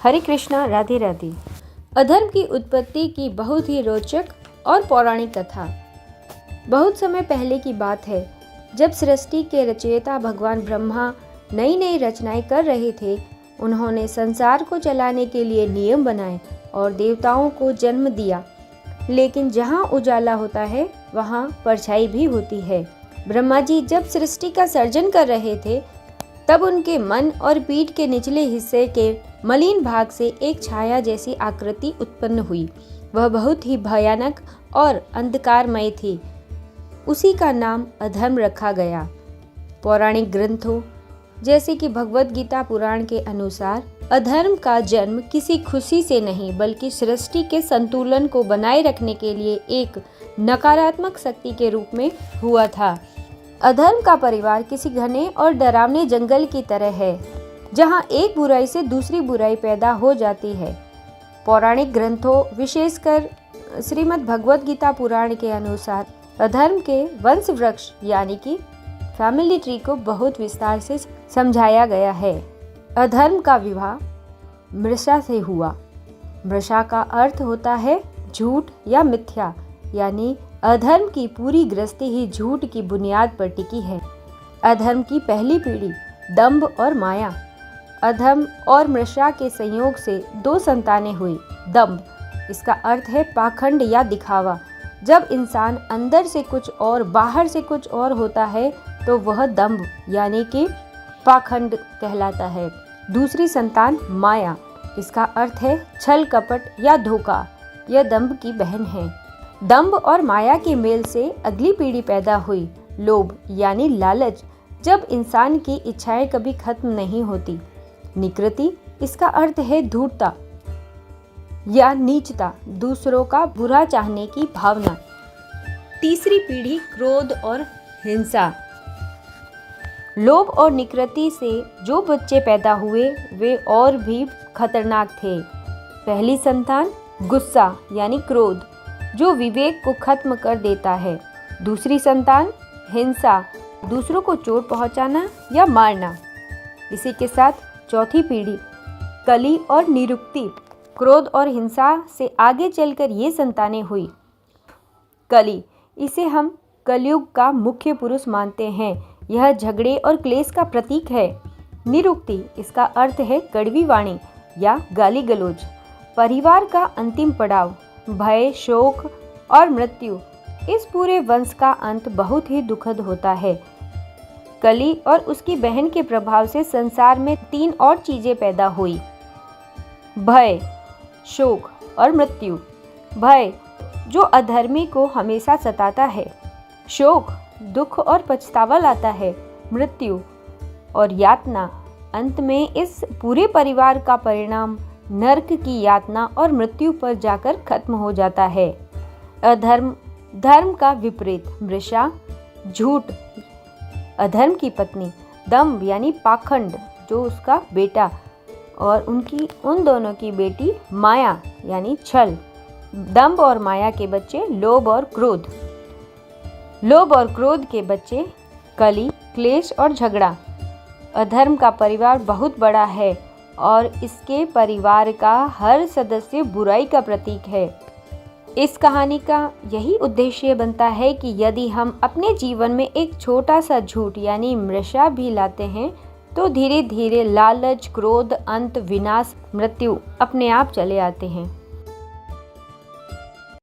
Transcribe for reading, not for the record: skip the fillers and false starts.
हरे कृष्णा, राधे राधे। अधर्म की उत्पत्ति की बहुत ही रोचक और पौराणिक कथा। बहुत समय पहले की बात है, जब सृष्टि के रचयिता भगवान ब्रह्मा नई नई रचनाएं कर रहे थे। उन्होंने संसार को चलाने के लिए नियम बनाए और देवताओं को जन्म दिया। लेकिन जहाँ उजाला होता है वहाँ परछाई भी होती है। ब्रह्मा जी जब सृष्टि का सर्जन कर रहे थे, तब उनके मन और पीठ के निचले हिस्से के मलिन भाग से एक छाया जैसी आकृति उत्पन्न हुई। वह बहुत ही भयानक और अंधकारमय थी। उसी का नाम अधर्म रखा गया। पौराणिक ग्रंथों जैसे कि भगवद गीता पुराण के अनुसार अधर्म का जन्म किसी खुशी से नहीं, बल्कि सृष्टि के संतुलन को बनाए रखने के लिए एक नकारात्मक शक्ति के रूप में हुआ था। अधर्म का परिवार किसी घने और डरावने जंगल की तरह है, जहां एक बुराई से दूसरी बुराई पैदा हो जाती है। पौराणिक ग्रंथों, विशेषकर श्रीमद् भगवद गीता पुराण के अनुसार अधर्म के वंश वृक्ष यानी कि फैमिली ट्री को बहुत विस्तार से समझाया गया है। अधर्म का विवाह मृषा से हुआ। मृषा का अर्थ होता है झूठ या मिथ्या, यानी अधर्म की पूरी गृहस्थी ही झूठ की बुनियाद पर टिकी है। अधर्म की पहली पीढ़ी दंभ और माया। अधर्म और मृषा के संयोग से 2 संतानें हुई। दंभ, इसका अर्थ है पाखंड या दिखावा। जब इंसान अंदर से कुछ और बाहर से कुछ और होता है तो वह दंभ यानी कि पाखंड कहलाता है। दूसरी संतान माया, इसका अर्थ है छल कपट या धोखा। यह दंभ की बहन है। दंभ और माया के मेल से अगली पीढ़ी पैदा हुई लोभ यानी लालच। जब इंसान की इच्छाएं कभी खत्म नहीं होती। निकृति, इसका अर्थ है धूर्तता या नीचता, दूसरों का बुरा चाहने की भावना। तीसरी पीढ़ी क्रोध और हिंसा। लोभ और निकृति से जो बच्चे पैदा हुए वे और भी खतरनाक थे। पहली संतान गुस्सा यानी क्रोध, जो विवेक को खत्म कर देता है। दूसरी संतान हिंसा, दूसरों को चोट पहुंचाना या मारना। इसी के साथ चौथी पीढ़ी कली और निरुक्ति। क्रोध और हिंसा से आगे चलकर ये संतानें हुई। कली, इसे हम कलयुग का मुख्य पुरुष मानते हैं। यह झगड़े और क्लेश का प्रतीक है। निरुक्ति, इसका अर्थ है कड़वी वाणी या गाली गलौज। परिवार का अंतिम पड़ाव, भय, शोक और मृत्यु। इस पूरे वंश का अंत बहुत ही दुखद होता है। कली और उसकी बहन के प्रभाव से संसार में 3 और चीजें पैदा हुई। भय, शोक और मृत्यु। भय, जो अधर्मी को हमेशा सताता है। शोक, दुख और पछतावा लाता है। मृत्यु और यातना, अंत में इस पूरे परिवार का परिणाम नरक की यातना और मृत्यु पर जाकर खत्म हो जाता है। अधर्म, धर्म का विपरीत। मृषा, झूठ, अधर्म की पत्नी। दंभ यानी पाखंड, जो उसका बेटा, और उन दोनों की बेटी माया यानी छल। दंभ और माया के बच्चे लोभ और क्रोध। लोभ और क्रोध के बच्चे कली, क्लेश और झगड़ा। अधर्म का परिवार बहुत बड़ा है और इसके परिवार का हर सदस्य बुराई का प्रतीक है। इस कहानी का यही उद्देश्य बनता है कि यदि हम अपने जीवन में एक छोटा सा झूठ यानी मृषा भी लाते हैं तो धीरे धीरे लालच, क्रोध, अंत, विनाश, मृत्यु अपने आप चले आते हैं।